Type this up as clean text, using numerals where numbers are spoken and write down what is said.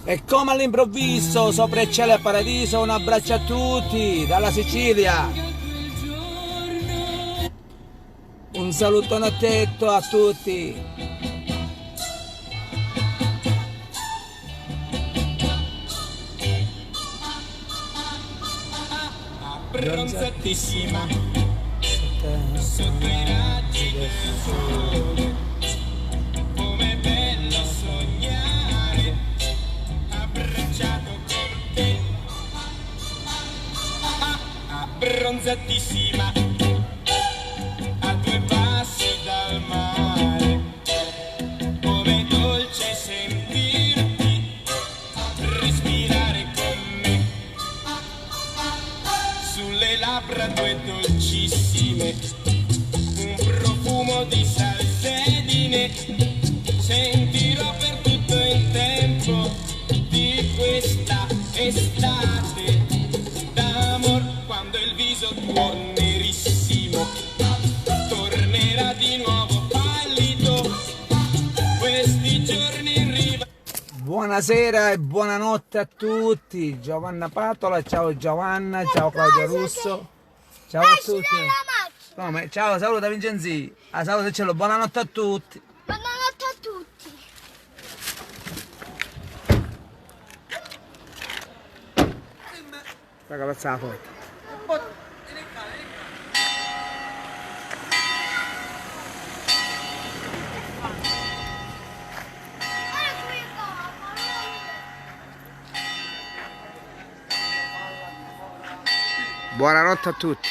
E come all'improvviso, sopra il cielo e paradiso, un abbraccio a tutti, dalla Sicilia. Un salutone a tetto a tutti. Abbronzatissima sotto i raggi del sole, come bello sognare abbracciato con te. Abbronzatissima a due passi dal mare, come dolce sentirti respirare con me sulle labbra tue dolcissime, un profumo di salsedine sentirò per tutto il tempo di questa estate d'amor, quando il viso tuo nerissimo tornerà di nuovo pallido, questi giorni in riva. Buonasera e buonanotte a tutti. Giovanna Patola, ciao Giovanna, ciao Claudia Russo. Ciao a tutti. Come? Ciao, saluta Vincenzi. Saluta il cielo, buonanotte a tutti. Buonanotte a tutti. Raga, pezza la foto. Buonanotte a tutti.